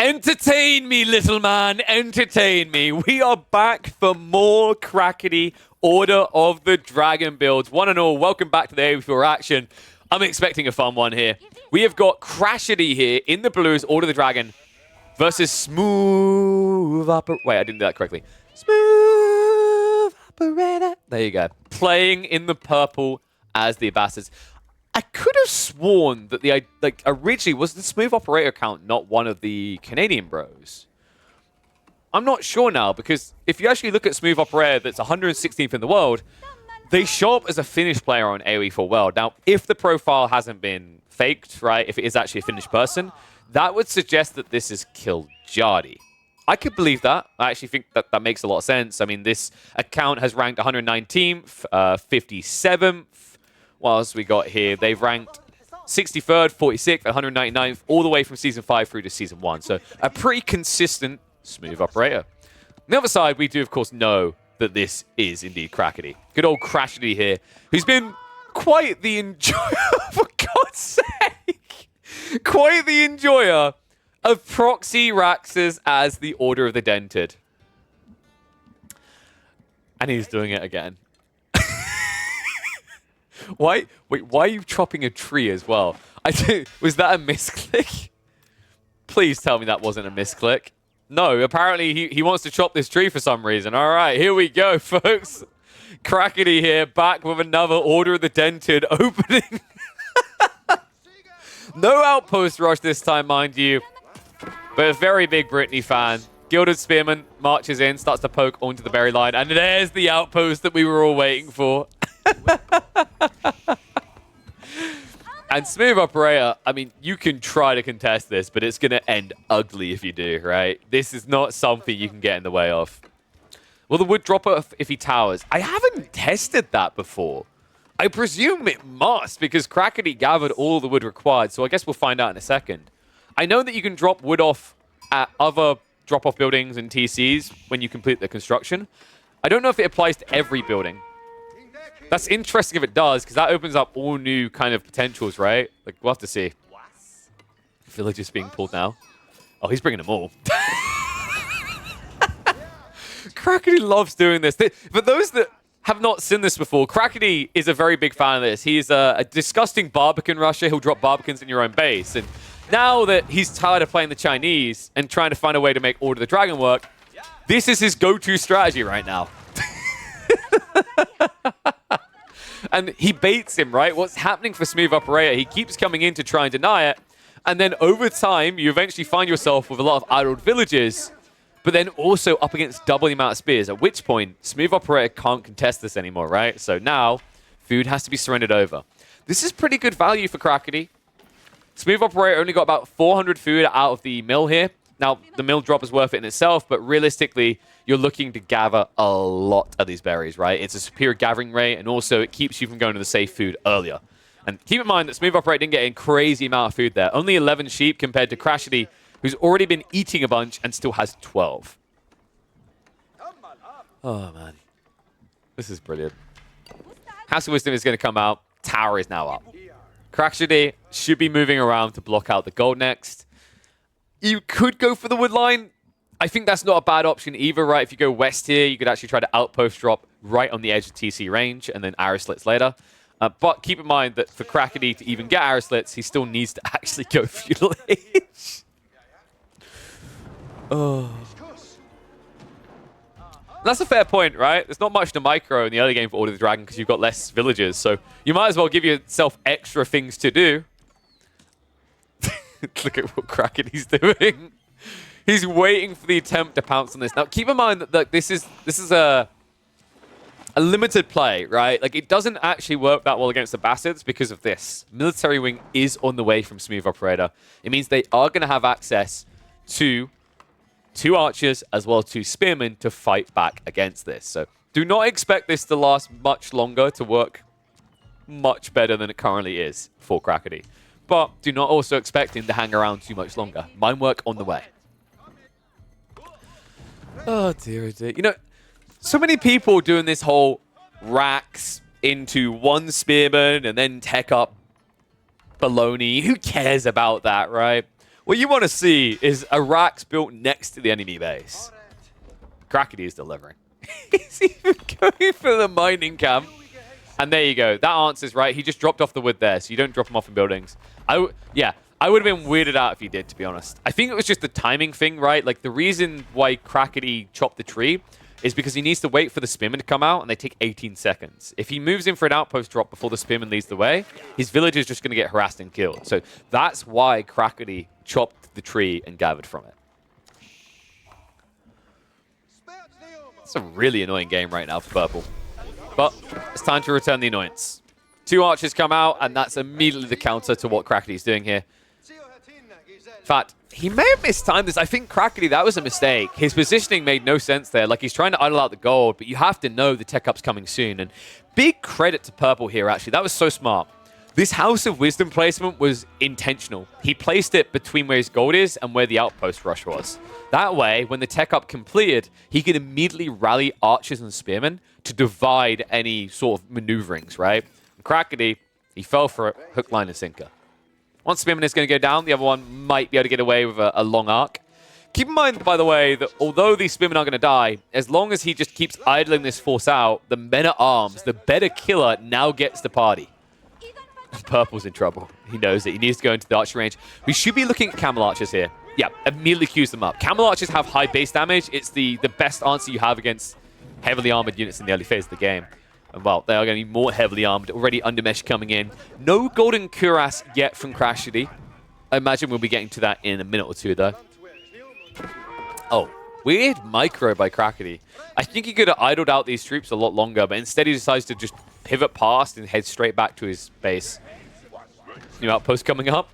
Entertain me, little man. Entertain me. We are back for more crackety Order of the Dragon builds. One and all, welcome back to the AV4 action. I'm expecting a fun one here. We have got Crashity here in the blues, Order of the Dragon, versus Smooth Operator. Wait, I didn't do that correctly. Smooth Operator. There you go. Playing in the purple as the Abbasids. I could have sworn that originally was the Smooth Operator account not one of the Canadian bros. I'm not sure now, because if you actually look at Smooth Operator that's 116th in the world, they show up as a Finnish player on AoE4 World. Now, if the profile hasn't been faked, right, if it is actually a Finnish person, that would suggest that this is Kiljardi. I could believe that. I actually think that that makes a lot of sense. I mean, this account has ranked 119th, 57th. What else we got here? They've ranked 63rd, 46th, 199th, all the way from Season 5 through to Season 1. So a pretty consistent Smooth Operator. On the other side, we do, of course, know that this is indeed Crackety. Good old Crashity here, who's been quite the enjoyer, for God's sake, quite the enjoyer of Proxy Raxes as the Order of the Dented. And he's doing it again. Why? Wait, why are you chopping a tree as well? Was that a misclick? Please tell me that wasn't a misclick. No, apparently he wants to chop this tree for some reason. All right, here we go, folks. Crackety here, back with another Order of the Dented opening. No Outpost Rush this time, mind you. But a very big Brittany fan. Gilded Spearman marches in, starts to poke onto the berry line. And there's the Outpost that we were all waiting for. And Smooth Operator, I mean, you can try to contest this, but it's going to end ugly if you do, right? This is not something you can get in the way of. Will the wood drop if he towers? I haven't tested that before. I presume it must, because Crackety gathered all the wood required, so I guess we'll find out in a second. I know that you can drop wood off at other drop-off buildings and TCs when you complete the construction. I don't know if it applies to every building. That's interesting if it does, because that opens up all new kind of potentials, right? Like, we'll have to see. Villagers being pulled now. Oh, he's bringing them all. Crackety loves doing this. For those that have not seen this before, Crackety is a very big fan of this. He's a disgusting Barbican rusher. He'll drop Barbicans in your own base. And now that he's tired of playing the Chinese and trying to find a way to make Order of the Dragon work, this is his go-to strategy right now. And he baits him, right? What's happening for Smooth Operator, he keeps coming in to try and deny it. And then over time, you eventually find yourself with a lot of idled villages, but then also up against double the amount of spears, at which point, Smooth Operator can't contest this anymore, right? So now, food has to be surrendered over. This is pretty good value for Crackety. Smooth Operator only got about 400 food out of the mill here. Now, the mill drop is worth it in itself, but realistically, you're looking to gather a lot of these berries, right? It's a superior gathering rate, and also it keeps you from going to the safe food earlier. And keep in mind that Smooth Operator didn't get a crazy amount of food there. Only 11 sheep compared to Crashity, who's already been eating a bunch and still has 12. Oh, man. This is brilliant. House of Wisdom is going to come out. Tower is now up. Crashity should be moving around to block out the gold next. You could go for the wood line. I think that's not a bad option either, right? If you go west here, you could actually try to outpost drop right on the edge of TC range and then arrow slits later. But keep in mind that for Crackety to even get arrow slits, he still needs to actually go feudal age. Oh. That's a fair point, right? There's not much to micro in the early game for Order of the Dragon because you've got less villages. So you might as well give yourself extra things to do. Look at what Crackety's doing. He's waiting for the attempt to pounce on this. Now, keep in mind that this is a limited play, right? Like, it doesn't actually work that well against the Abbasids because of this. Military Wing is on the way from Smooth Operator. It means they are going to have access to 2 archers as well as 2 spearmen to fight back against this. So do not expect this to last much longer, to work much better than it currently is for Crackety. But do not also expect him to hang around too much longer. Mine work on the way. Oh, dear, oh dear. You know, so many people doing this whole racks into 1 spearman and then tech up baloney. Who cares about that, right? What you want to see is Iraq's built next to the enemy base. Crackety is delivering. He's even going for the mining camp. And there you go. That answers right. He just dropped off the wood there, so you don't drop him off in buildings. Yeah, I would have been weirded out if he did, to be honest. I think it was just the timing thing, right? Like, the reason why Crackety chopped the tree is because he needs to wait for the spearmen to come out, and they take 18 seconds. If he moves in for an outpost drop before the spearman leads the way, his village is just going to get harassed and killed. So that's why Crackety chopped the tree and gathered from it. It's a really annoying game right now for Purple. But it's time to return the annoyance. 2 archers come out, and that's immediately the counter to what Crackety's doing here. In fact, he may have mistimed this. I think Crackety, that was a mistake. His positioning made no sense there. Like, he's trying to idle out the gold, but you have to know the tech up's coming soon. And big credit to Purple here, actually. That was so smart. This House of Wisdom placement was intentional. He placed it between where his gold is and where the outpost rush was. That way, when the tech up completed, he could immediately rally archers and spearmen to divide any sort of maneuverings, right? And Crackety, he fell for it, hook, line, and sinker. One spearman is going to go down. The other one might be able to get away with a long arc. Keep in mind, by the way, that although these spearmen are going to die, as long as he just keeps idling this force out, the men-at-arms, the better killer, now gets the party. Purple's in trouble. He knows it. He needs to go into the archer range. We should be looking at camel archers here. Yeah, immediately queues them up. Camel archers have high base damage. It's the best answer you have against heavily armored units in the early phase of the game. And well, they are going to be more heavily armed. Already Undermesh coming in. No golden cuirass yet from Crashity. I imagine we'll be getting to that in a minute or two, though. Oh, weird micro by Crackety. I think he could have idled out these troops a lot longer, but instead he decides to just pivot past and head straight back to his base. New outpost coming up.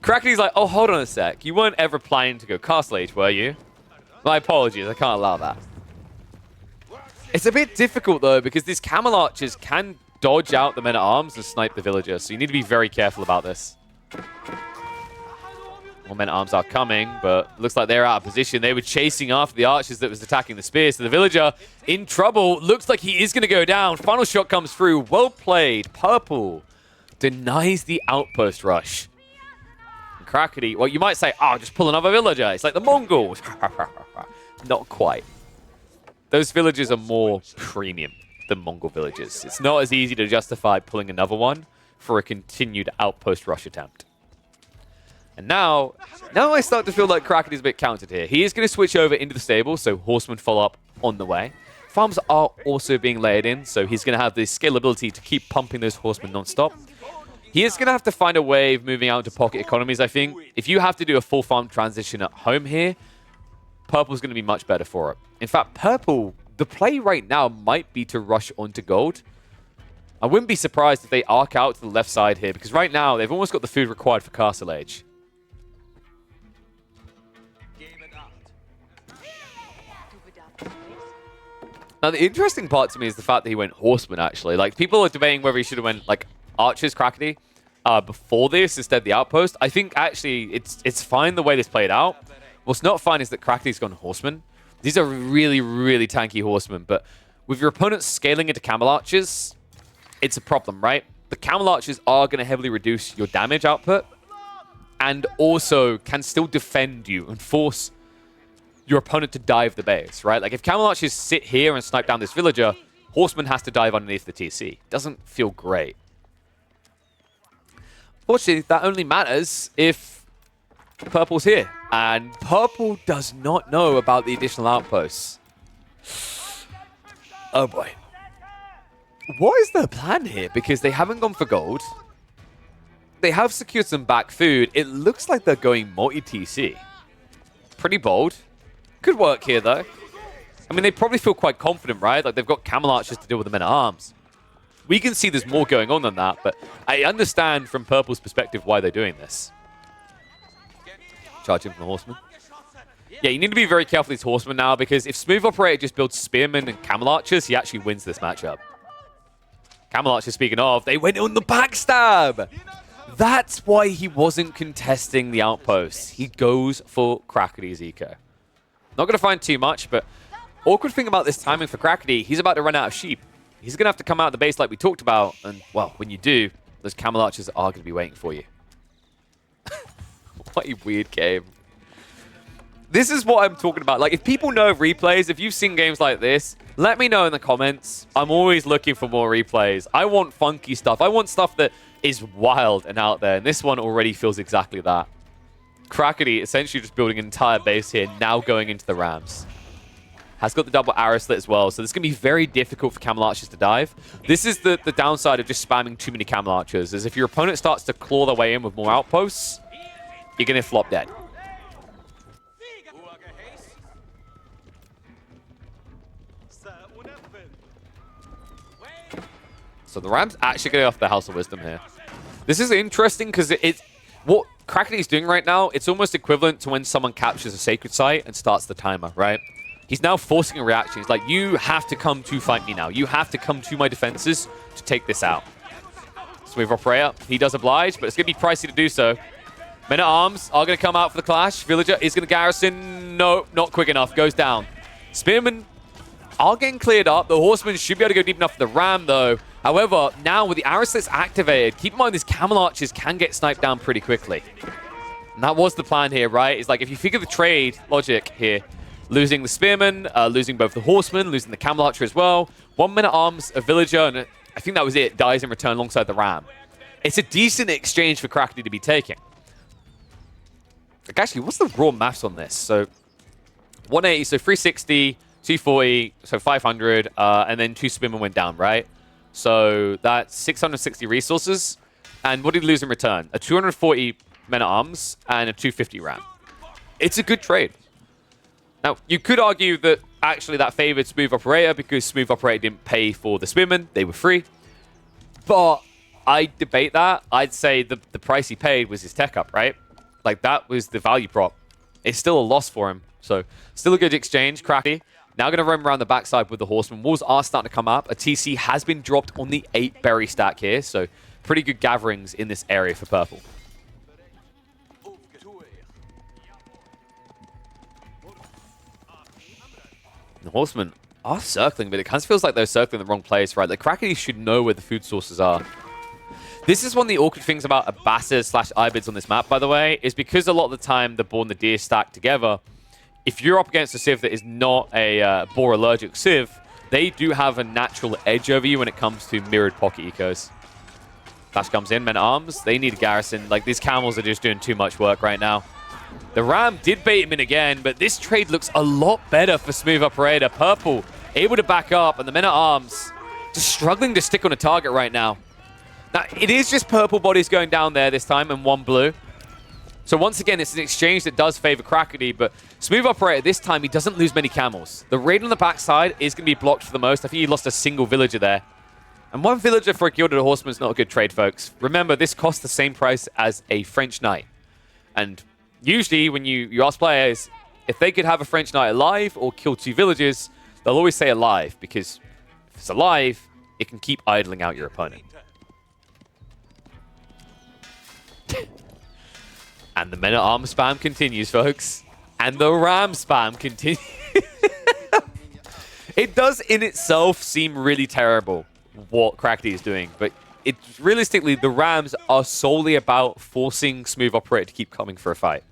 Crackety's like, oh, hold on a sec. You weren't ever planning to go Castle Age, were you? My apologies, I can't allow that. It's a bit difficult, though, because these camel archers can dodge out the men-at-arms and snipe the villagers, so you need to be very careful about this. More men-at-arms are coming, but looks like they're out of position. They were chasing after the archers that was attacking the spears. So the villager in trouble. Looks like he is going to go down. Final shot comes through. Well played. Purple denies the outpost rush. And Crackety, well, you might say, oh, just pull another villager. It's like the Mongols. Not quite. Those villagers are more premium than Mongol villages. It's not as easy to justify pulling another one for a continued outpost rush attempt. And now I start to feel like Crackety's a bit countered here. He is going to switch over into the stable, so horsemen follow up on the way. Farms are also being layered in, so he's going to have the scalability to keep pumping those horsemen non-stop. He is going to have to find a way of moving out into pocket economies, I think. If you have to do a full farm transition at home here, Purple's going to be much better for it. In fact, Purple, the play right now might be to rush onto gold. I wouldn't be surprised if they arc out to the left side here, because right now they've almost got the food required for Castle Age. Now, the interesting part to me is the fact that he went horseman, actually. Like, people are debating whether he should have went, like, archers, Crackety, before this instead of the outpost. I think, actually, it's fine the way this played out. What's not fine is that Crackety's gone horseman. These are really, really tanky horsemen, but with your opponent scaling into camel archers, it's a problem, right? The camel archers are going to heavily reduce your damage output and also can still defend you and force your opponent to dive the base, right? Like, if camel archers sit here and snipe down this villager, horseman has to dive underneath the TC. Doesn't feel great. Fortunately, that only matters if Purple's here. And Purple does not know about the additional outposts. Oh boy. What is their plan here? Because they haven't gone for gold. They have secured some back food. It looks like they're going multi-TC. Pretty bold. Could work here, though. I mean, they probably feel quite confident, right? Like, they've got camel archers to deal with the men-at-arms. We can see there's more going on than that, but I understand from Purple's perspective why they're doing this. Charge him from the horseman. Yeah, you need to be very careful with these horsemen now, because if Smooth Operator just builds spearmen and camel archers, he actually wins this matchup. Camel archers, speaking of, they went on the backstab! That's why he wasn't contesting the outposts. He goes for Crackety's eco. Not going to find too much, but awkward thing about this timing for Crackety, he's about to run out of sheep. He's going to have to come out of the base like we talked about, and, well, when you do, those camel archers are going to be waiting for you. What a weird game. This is what I'm talking about. Like, if people know of replays, if you've seen games like this, let me know in the comments. I'm always looking for more replays. I want funky stuff. I want stuff that is wild and out there. And this one already feels exactly that. Crackety essentially just building an entire base here, now going into the Rams. Has got the double arrow slit as well, so this is going to be very difficult for Camel Archers to dive. This is the downside of just spamming too many Camel Archers, is if your opponent starts to claw their way in with more outposts, you're going to flop dead. So the Rams actually get off the House of Wisdom here. This is interesting because it's what Crackety is doing right now. It's almost equivalent to when someone captures a sacred site and starts the timer, right? He's now forcing a reaction. He's like, you have to come to fight me now. You have to come to my defenses to take this out. Smooth Operator, he does oblige, but it's going to be pricey to do so. Men-at-Arms are going to come out for the clash. Villager is going to garrison. No, not quick enough. Goes down. Spearmen are getting cleared up. The Horsemen should be able to go deep enough for the Ram, though. However, now with the arrow slits activated, keep in mind these Camel Archers can get sniped down pretty quickly. And that was the plan here, right? It's like, if you figure the trade logic here, losing the Spearmen, losing both the Horsemen, losing the Camel Archer as well. 1 Men-at-Arms, a Villager, and I think that was it. Dies in return alongside the Ram. It's a decent exchange for Crackety to be taking. Like, actually, what's the raw maths on this? So, 180, so 360, 240, so 500, and then 2 Spearmen went down, right? So, that's 660 resources. And what did he lose in return? A 240 Men-at-Arms and a 250 Ram. It's a good trade. Now, you could argue that actually that favored Smooth Operator because Smooth Operator didn't pay for the Spearmen. They were free. But I debate that. I'd say the price he paid was his tech up, right? Like, that was the value prop. It's still a loss for him. So, still a good exchange. Cracky. Now going to roam around the backside with the Horsemen. Walls are starting to come up. A TC has been dropped on the 8 berry stack here. So, pretty good gatherings in this area for purple. The Horsemen are circling, but it kind of feels like they're circling the wrong place, right? The Crackety should know where the food sources are. This is one of the awkward things about Abbasid / Ayubids on this map, by the way, is because a lot of the time the boar and the deer stack together. If you're up against a civ that is not a boar allergic civ, they do have a natural edge over you when it comes to mirrored pocket ecos. Flash comes in, Men-at-Arms. They need a garrison. Like, these camels are just doing too much work right now. The Ram did bait him in again, but this trade looks a lot better for Smooth Operator. Purple able to back up, and the Men-at-Arms just struggling to stick on a target right now. Now, it is just purple bodies going down there this time and 1 blue. So once again, it's an exchange that does favor Crackety, but Smooth Operator this time, he doesn't lose many camels. The raid on the backside is going to be blocked for the most. I think he lost a single villager there. And 1 villager for a Gilded Horseman is not a good trade, folks. Remember, this costs the same price as a French Knight. And usually, when you ask players if they could have a French Knight alive or kill 2 villagers, they'll always say alive, because if it's alive, it can keep idling out your opponent. And the Men-at-Arms spam continues, folks. And the Ram spam continues. It does in itself seem really terrible what Crackety is doing, but it's realistically, the Rams are solely about forcing Smooth Operator to keep coming for a fight.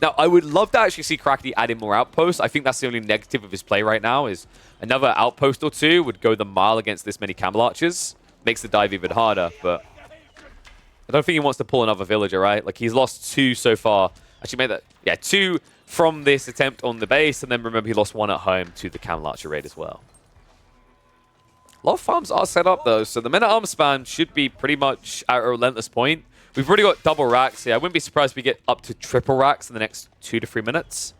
Now, I would love to actually see Crackety add in more outposts. I think that's the only negative of his play right now, is another outpost or 2 would go the mile against this many Camel Archers. Makes the dive even harder, but I don't think he wants to pull another villager, right? Like, he's lost 2 so far. Actually, made that, yeah, 2 from this attempt on the base, and then remember he lost 1 at home to the Camel Archer raid as well. A lot of farms are set up, though, so the Men-at-Arms spam should be pretty much at a relentless point. We've already got double racks here. I wouldn't be surprised if we get up to triple racks in the next 2 to 3 minutes.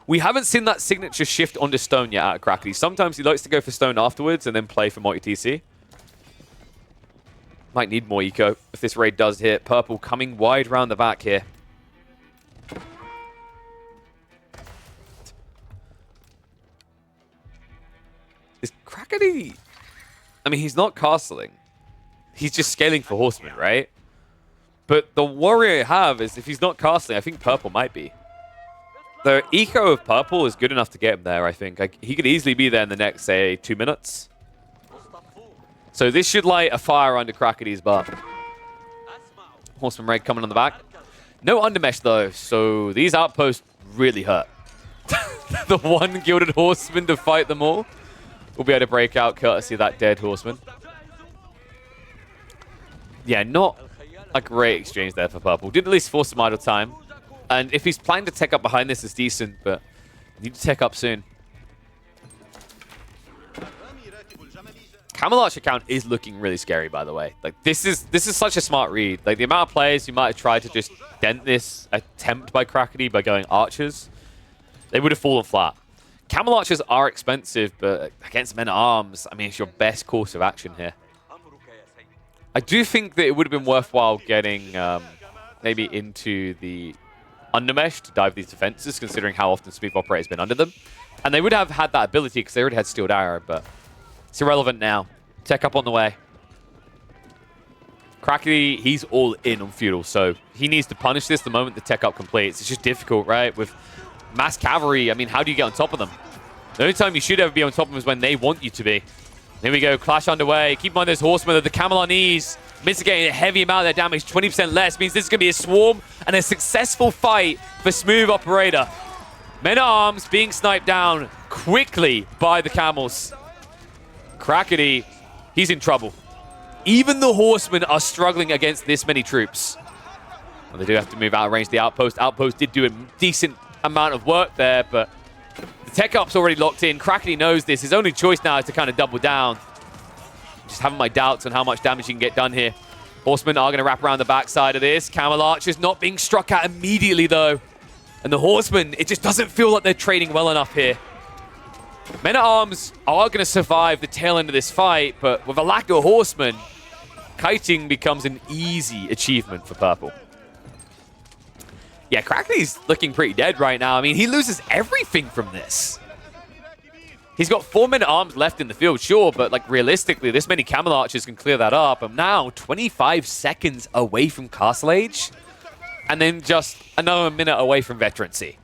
We haven't seen that signature shift onto stone yet out of Crackety. Sometimes he likes to go for stone afterwards and then play for multi-TC. Might need more eco if this raid does hit. Purple coming wide around the back here. Is Crackety... I mean, he's not castling. He's just scaling for Horsemen, right? But the worry I have is if he's not castling, I think Purple might be. The eco of Purple is good enough to get him there, I think. He could easily be there in the next, say, 2 minutes. So this should light a fire under Crackety's butt. Horseman raid coming on the back. No undermesh, though, so these outposts really hurt. The one Gilded Horseman to fight them all will be able to break out courtesy of that dead horseman. Yeah, not a great exchange there for Purple. Did at least force some idle time. And if he's planning to tech up behind this, it's decent, but need to tech up soon. Camel Archer count is looking really scary, by the way. Like, this is such a smart read. Like, the amount of players who might have tried to just dent this attempt by Crackety by going Archers, they would have fallen flat. Camel Archers are expensive, but against Men-at-Arms, I mean, it's your best course of action here. I do think that it would have been worthwhile getting maybe into the undermesh to dive these defenses, considering how often Smooth Operator has been under them. And they would have had that ability because they already had Steeled Arrow, but it's irrelevant now. Tech up on the way. Crackety, he's all in on Feudal, so he needs to punish this the moment the tech up completes. It's just difficult, right? With mass cavalry, I mean, how do you get on top of them? The only time you should ever be on top of them is when they want you to be. Here we go, clash underway. Keep in mind those horsemen, the camel on knees, mitigating a heavy amount of their damage, 20% less, means this is going to be a swarm and a successful fight for Smooth Operator. Men-at-Arms being sniped down quickly by the camels. Crackety, he's in trouble. Even the horsemen are struggling against this many troops. Well, they do have to move out of range of the outpost. Outpost did do a decent amount of work there, but the tech up's already locked in. Crackety knows this. His only choice now is to kind of double down. Just having my doubts on how much damage he can get done here. Horsemen are going to wrap around the backside of this. Camel Archers not being struck at immediately, though. And the horsemen, it just doesn't feel like they're trading well enough here. Men-at-Arms are going to survive the tail end of this fight, but with a lack of horsemen, kiting becomes an easy achievement for Purple. Yeah, Crackety's looking pretty dead right now. I mean, he loses everything from this. He's got 4 Men-at-Arms left in the field, sure, but like realistically, this many Camel Archers can clear that up. And now, 25 seconds away from Castle Age, and then just another minute away from Veterancy.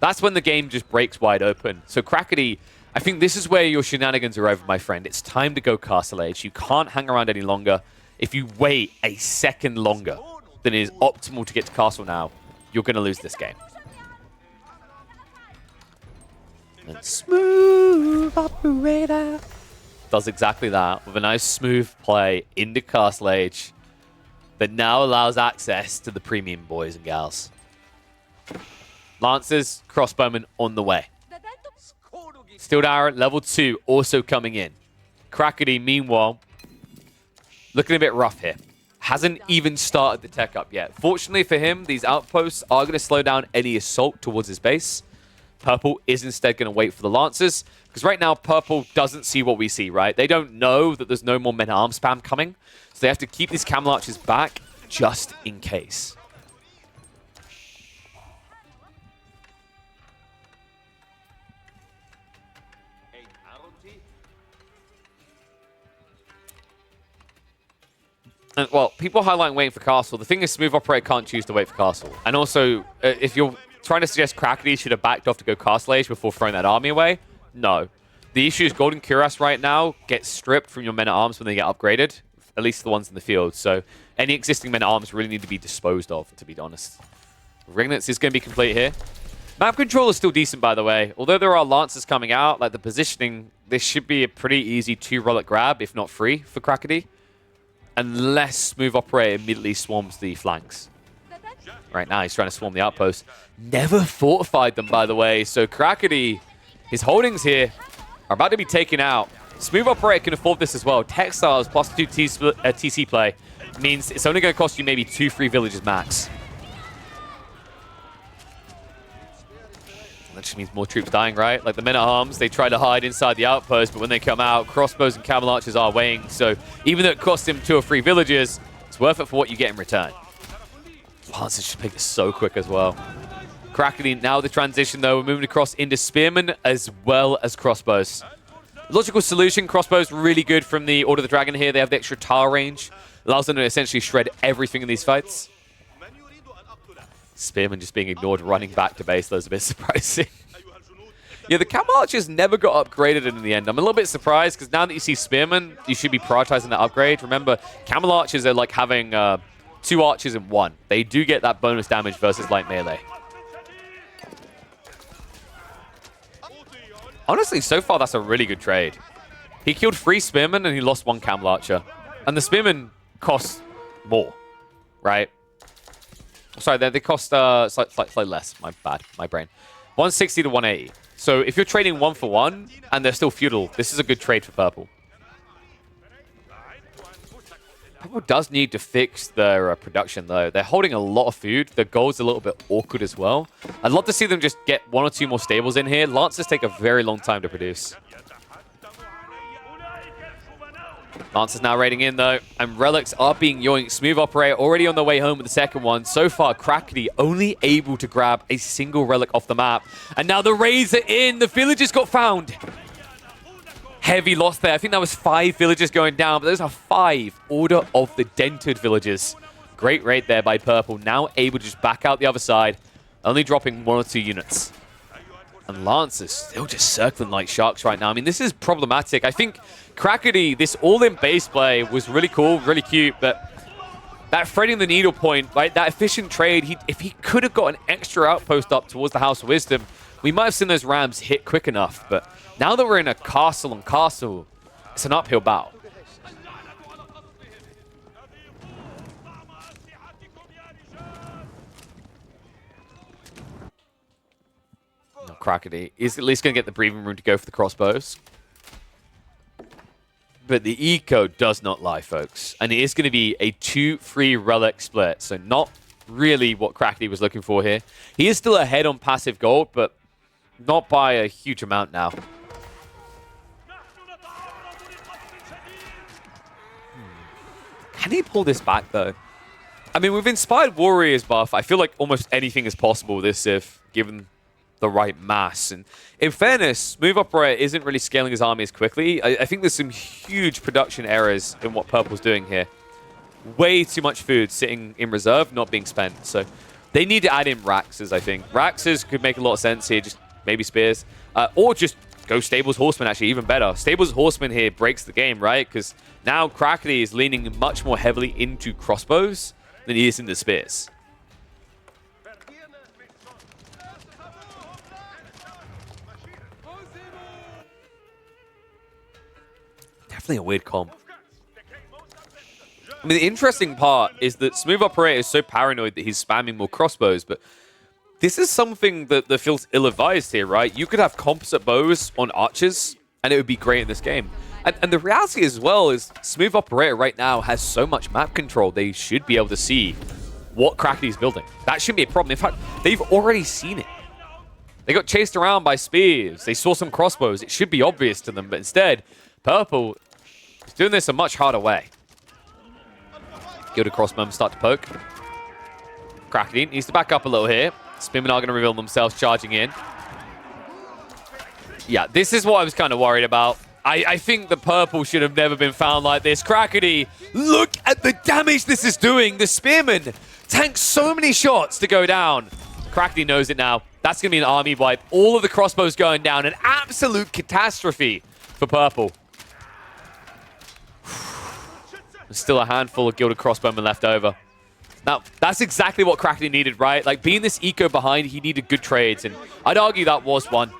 That's when the game just breaks wide open. So Crackety, I think this is where your shenanigans are over, my friend. It's time to go Castle Age. You can't hang around any longer. If you wait a second longer than is optimal to get to Castle now, you're going to lose this game. And Smooth Operator does exactly that with a nice smooth play into Castle Age that now allows access to the premium boys and gals. Lancers, crossbowmen on the way. Steeled Arrow, level 2, also coming in. Crackety, meanwhile, looking a bit rough here. Hasn't even started the tech up yet. Fortunately for him, these outposts are going to slow down any assault towards his base. Purple is instead going to wait for the Lancers, because right now, Purple doesn't see what we see, right? They don't know that there's no more Men-at-Arms spam coming, so they have to keep these Camel Archers back just in case. And, well, people highlighting waiting for Castle. The thing is, Smooth Operator can't choose to wait for Castle. And also, if you're trying to suggest Crackety should have backed off to go Castle Age before throwing that army away, no. The issue is Golden Cuirass right now gets stripped from your Men-at-Arms when they get upgraded, at least the ones in the field. So any existing Men-at-Arms really need to be disposed of, to be honest. Regnance is going to be complete here. Map control is still decent, by the way. Although there are Lancers coming out, like the positioning, this should be a pretty easy 2-relic grab, if not free, for Crackety. Unless Smooth Operator immediately swarms the flanks. Right now, he's trying to swarm the outpost. Never fortified them, by the way. So Crackety, his holdings here are about to be taken out. Smooth Operator can afford this as well. Textiles plus 2 TC play means it's only going to cost you maybe 2 free villages max. That just means more troops dying, right? Like the Men-at-Arms, they try to hide inside the outpost, but when they come out, crossbows and Camel Archers are weighing. So even though it costs him 2 or 3 villages, it's worth it for what you get in return. Lancers just picked it so quick as well. Crackety, now the transition though, we're moving across into Spearmen as well as crossbows. Logical solution, crossbows really good from the Order of the Dragon here. They have the extra tile range. Allows them to essentially shred everything in these fights. Spearman just being ignored, running back to base, though, is a bit surprising. Yeah, the Camel Archers never got upgraded in the end. I'm a little bit surprised, because now that you see Spearman, you should be prioritizing that upgrade. Remember, Camel Archers are like having 2 archers in 1. They do get that bonus damage versus light melee. Honestly, so far, that's a really good trade. He killed 3 spearmen and he lost 1 camel archer. And the spearmen cost more, right? Sorry, they cost slightly less. My bad, my brain. 160 to 180. So if you're trading 1 for 1 and they're still feudal, this is a good trade for purple. Purple does need to fix their production, though. They're holding a lot of food. The gold's a little bit awkward as well. I'd love to see them just get 1 or 2 more stables in here. Lancers take a very long time to produce. Lancers now raiding in, though, and relics are being yoinked. Smooth Operator already on the way home with the second one. So far, Crackety only able to grab a single relic off the map. And now the raids are in. The villagers got found. Heavy loss there. I think that was 5 villagers going down, but those are 5 Order of the Dented villagers. Great raid there by Purple. Now able to just back out the other side, only dropping 1 or 2 units. And Lancers still just circling like sharks right now. I mean, this is problematic. I think Crackety, this all-in base play was really cool, really cute, but that threading the needle point, right, that efficient trade, if he could have got an extra outpost up towards the House of Wisdom, we might have seen those rams hit quick enough. But now that we're in a castle on castle, it's an uphill battle. Crackety is at least going to get the breathing room to go for the crossbows. But the eco does not lie, folks. And it is going to be a 2-3 relic split. So not really what Crackety was looking for here. He is still ahead on passive gold, but not by a huge amount now. Can he pull this back, though? I mean, with Inspired Warriors buff, I feel like almost anything is possible with this Civ, given the right mass. And in fairness, Smooth Operator isn't really scaling his army as quickly. I think there's some huge production errors in what Purple's doing here. Way too much food sitting in reserve, not being spent. So they need to add in Raxes, I think. Raxes could make a lot of sense here, just maybe spears. Or just go Stables Horseman, actually, even better. Stables Horseman here breaks the game, right? Because now Crackety is leaning much more heavily into crossbows than he is into spears. Definitely a weird comp. I mean, the interesting part is that Smooth Operator is so paranoid that he's spamming more crossbows, but this is something that feels ill-advised here, right? You could have composite bows on archers, and it would be great in this game. And the reality as well is Smooth Operator right now has so much map control, they should be able to see what Crackety's building. That shouldn't be a problem. In fact, they've already seen it. They got chased around by spears. They saw some crossbows. It should be obvious to them, but instead, Purple is doing this a much harder way. Gilded Crossbowmen start to poke. Crackety needs to back up a little here. Spearmen are going to reveal themselves charging in. Yeah, this is what I was kind of worried about. I think the Purple should have never been found like this. Crackety, look at the damage this is doing. The Spearman tanks so many shots to go down. Crackety knows it now. That's going to be an army wipe. All of the crossbows going down. An absolute catastrophe for Purple. There's still a handful of Gilded Crossbowmen left over. Now, that's exactly what Crackety needed, right? Like, being this eco behind, he needed good trades, and I'd argue that was one.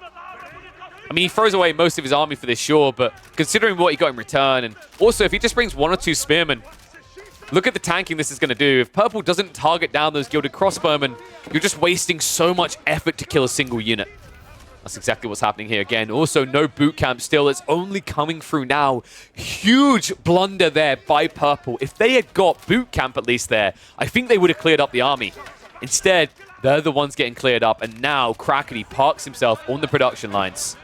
I mean, he throws away most of his army for this, sure, but considering what he got in return, and also, if he just brings 1 or 2 Spearmen, look at the tanking this is going to do. If Purple doesn't target down those Gilded Crossbowmen, you're just wasting so much effort to kill a single unit. That's exactly what's happening here again. Also, no boot camp still. It's only coming through now. Huge blunder there by Purple. If they had got boot camp at least there, I think they would have cleared up the army. Instead, they're the ones getting cleared up, and now Crackety parks himself on the production lines.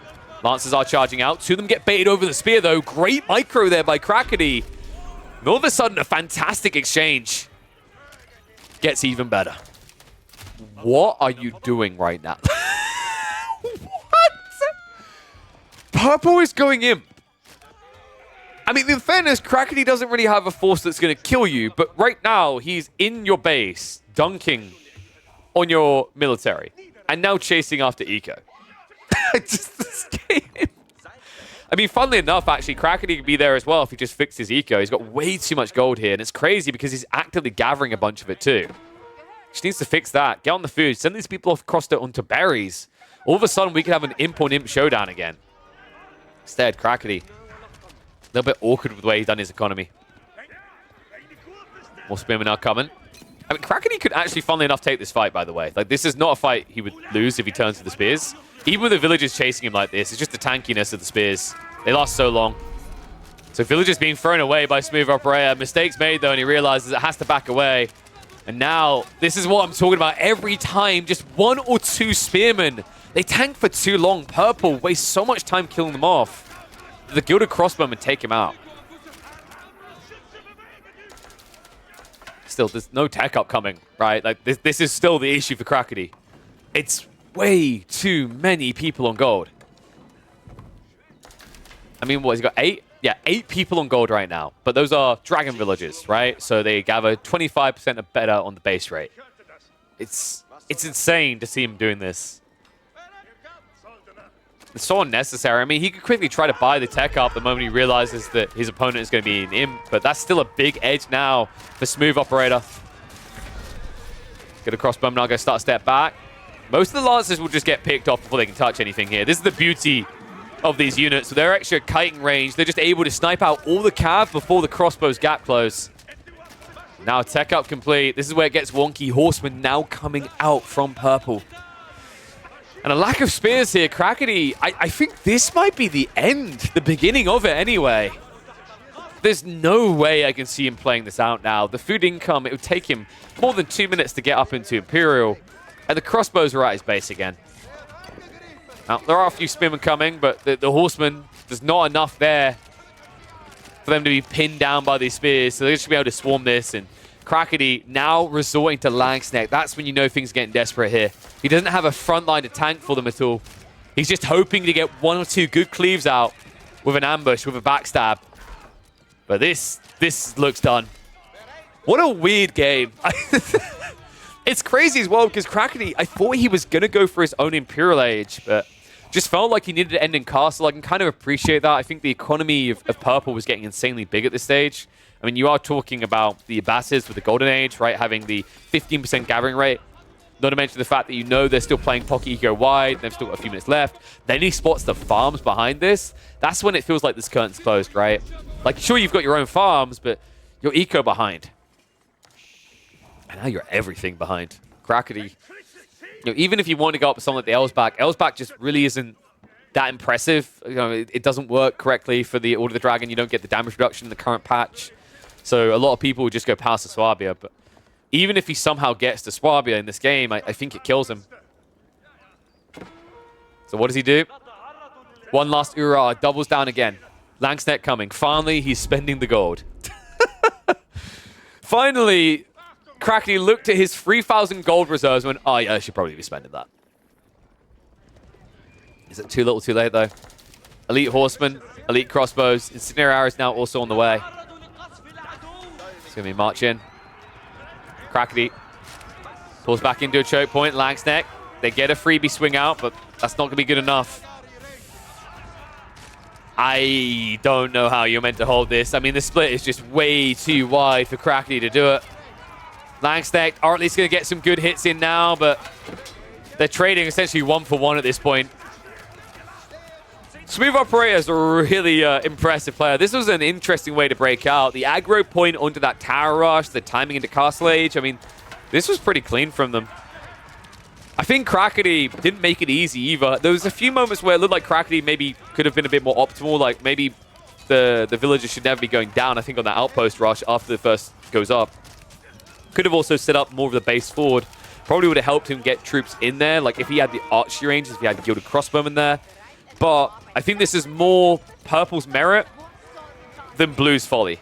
Lancers are charging out. 2 of them get baited over the spear, though. Great micro there by Crackety. And all of a sudden, a fantastic exchange gets even better. What are you doing right now? Purple is going in. I mean, in fairness, Crackety doesn't really have a force that's going to kill you, but right now, he's in your base, dunking on your military, and now chasing after eco. Just this game. I mean, funnily enough, actually, Crackety could be there as well if he just fixed his eco. He's got way too much gold here, and it's crazy because he's actively gathering a bunch of it too. Just needs to fix that. Get on the food. Send these people across onto berries. All of a sudden, we could have an imp on imp showdown again. Instead, Crackety. A little bit awkward with the way he's done his economy. More spearmen are coming. I mean, Crackety could actually, funnily enough, take this fight, by the way. Like, this is not a fight he would lose if he turns to the spears. Even with the villagers chasing him like this, it's just the tankiness of the spears. They last so long. So villagers being thrown away by Smooth Operator. Mistakes made, though, and he realizes it has to back away. And now, this is what I'm talking about. Every time, just 1 or 2 spearmen. They tank for too long. Purple wastes so much time killing them off. The Gilded Crossbowmen take him out. Still, there's no tech upcoming, right? Like, this is still the issue for Crackety. It's way too many people on gold. I mean, what, he's got 8? Yeah, 8 people on gold right now. But those are dragon villagers, right? So they gather 25% or better on the base rate. It's insane to see him doing this. It's so unnecessary. I mean, he could quickly try to buy the tech up the moment he realizes that his opponent is going to be an imp, but that's still a big edge now for Smooth Operator. Get a crossbow now, go start a step back. Most of the Lancers will just get picked off before they can touch anything here. This is the beauty of these units. With their extra kiting range, they're just able to snipe out all the cav before the crossbows gap close. Now tech up complete. This is where it gets wonky. Horsemen now coming out from purple. And a lack of spears here. Crackety, I think this might be the end, the beginning of it anyway. There's no way I can see him playing this out now. The food income, it would take him more than 2 minutes to get up into Imperial. And the crossbows are at his base again. Now, there are a few spearmen coming, but the horsemen, there's not enough there for them to be pinned down by these spears. So they're just going to be able to swarm this. And Crackety now resorting to Langsneck. That's when you know things are getting desperate here. He doesn't have a front line to tank for them at all. He's just hoping to get 1 or 2 good cleaves out with an ambush, with a backstab. But this looks done. What a weird game. It's crazy as well because Crackety, I thought he was going to go for his own Imperial Age, but just felt like he needed to end in Castle. I can kind of appreciate that. I think the economy of Purple was getting insanely big at this stage. I mean, you are talking about the Abbasids with the Golden Age, right? Having the 15% gathering rate. Not to mention the fact that you know they're still playing Pocket Eco wide. They've still got a few minutes left. Then he spots the farms behind this. That's when it feels like this curtain's closed, right? Like, sure, you've got your own farms, but you're eco behind. And now you're everything behind. Crackety. You know, even if you want to go up with someone like the Elsbach just really isn't that impressive. You know, it doesn't work correctly for the Order of the Dragon. You don't get the damage reduction in the current patch. So a lot of people would just go past the Swabia, but even if he somehow gets to Swabia in this game, I think it kills him. So what does he do? One last Ura, doubles down again. Langsneck coming. Finally, he's spending the gold. Finally, Crackety looked at his 3,000 gold reserves and went, oh yeah, I should probably be spending that. Is it too little too late though? Elite Horsemen, Elite Crossbows, Incendiary Arrows now also on the way. It's going to be march in. Crackety pulls back into a choke point. Langsneck. They get a freebie swing out, but that's not going to be good enough. I don't know how you're meant to hold this. I mean, the split is just way too wide for Crackety to do it. Langsneck are at least going to get some good hits in now, but they're trading essentially 1-for-1 at this point. Smooth Operator is a really impressive player. This was an interesting way to break out. The aggro point onto that tower rush, the timing into Castle Age. I mean, this was pretty clean from them. I think Crackety didn't make it easy either. There was a few moments where it looked like Crackety maybe could have been a bit more optimal. Like maybe the villagers should never be going down, I think, on that outpost rush after the first goes up. Could have also set up more of the base forward. Probably would have helped him get troops in there. Like if he had the archery ranges, if he had the Gilded Crossbowmen there. But I think this is more Purple's merit than Blue's folly.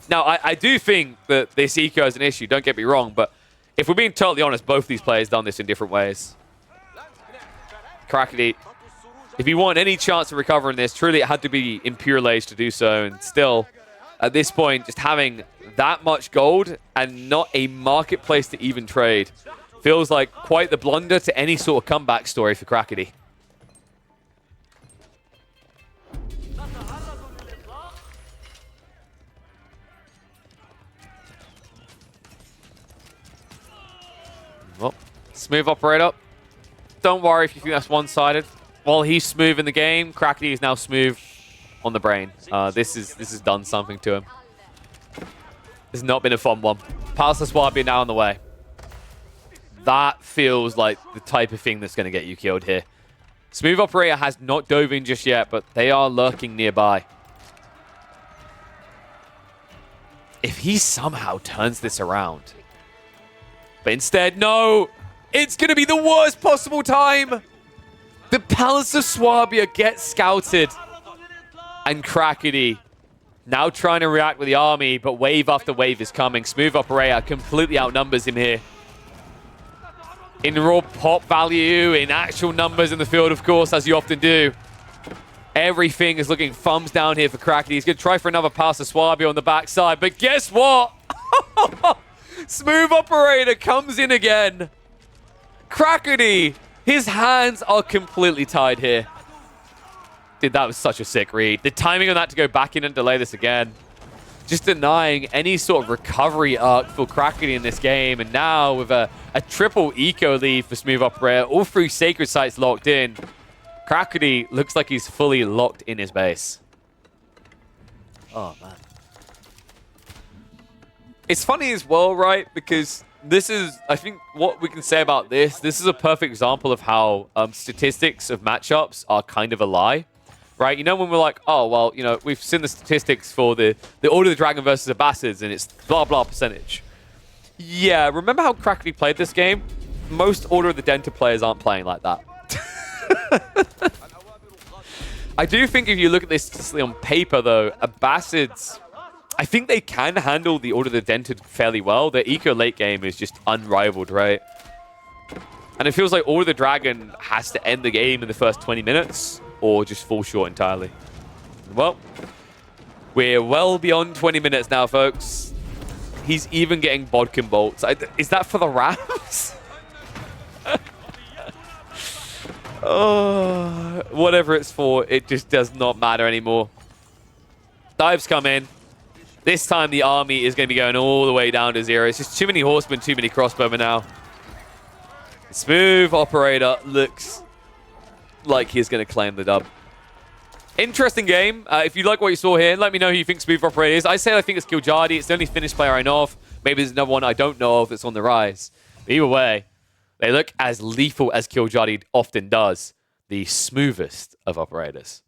Now, I do think that this eco is an issue, don't get me wrong, but if we're being totally honest, both these players done this in different ways. Crackety, if you want any chance of recovering this, truly it had to be Imperial Age to do so, and still, at this point, just having that much gold and not a marketplace to even trade feels like quite the blunder to any sort of comeback story for Crackety. Smooth operator. Don't worry if you think that's one-sided. While he's smooth in the game, Crackety is now smooth on the brain. This has done something to him. This has not been a fun one. Palace Swabia now on the way. That feels like the type of thing that's going to get you killed here. Smooth operator has not dove in just yet, but they are lurking nearby. If he somehow turns this around. But instead, no! It's going to be the worst possible time! The Palace of Swabia gets scouted. And Crackety now trying to react with the army, but wave after wave is coming. Smooth operator completely outnumbers him here. In raw pop value, in actual numbers in the field, of course, as you often do. Everything is looking thumbs down here for Crackety. He's going to try for another pass to Swabia on the backside, but guess what? Smooth operator comes in again. Crackety, his hands are completely tied here. Dude, that was such a sick read. The timing on that to go back in and delay this again. Just denying any sort of recovery arc for Crackety in this game. And now with a triple eco lead for Smooth Operator, all three Sacred Sites locked in. Crackety looks like he's fully locked in his base. Oh, man. It's funny as well, right? Because this is, I think what we can say about this is a perfect example of how statistics of matchups are kind of a lie. Right, you know when we're like, oh, well, you know, we've seen the statistics for the Order of the Dragon versus Abbasids, and it's blah, blah percentage. Yeah, remember how Crackety played this game? Most Order of the Denta players aren't playing like that. I do think if you look at this on paper, though, Abbasids, I think they can handle the Order of the Denta fairly well. Their eco late game is just unrivaled, right? And it feels like Order of the Dragon has to end the game in the first 20 minutes. Or just fall short entirely. Well, we're well beyond 20 minutes now, folks. He's even getting Bodkin bolts. Is that for the Rams? Oh, whatever it's for, it just does not matter anymore. Dives come in. This time the army is going to be going all the way down to 0. It's just too many horsemen, too many crossbowmen now. Smooth operator looks like he's going to claim the dub. Interesting game. If you like what you saw here, let me know who you think Smooth Operator is. I say I think it's Kiljardi. It's the only Finnish player I know of. Maybe there's another one I don't know of that's on the rise. But either way, they look as lethal as Kiljardi often does. The smoothest of operators.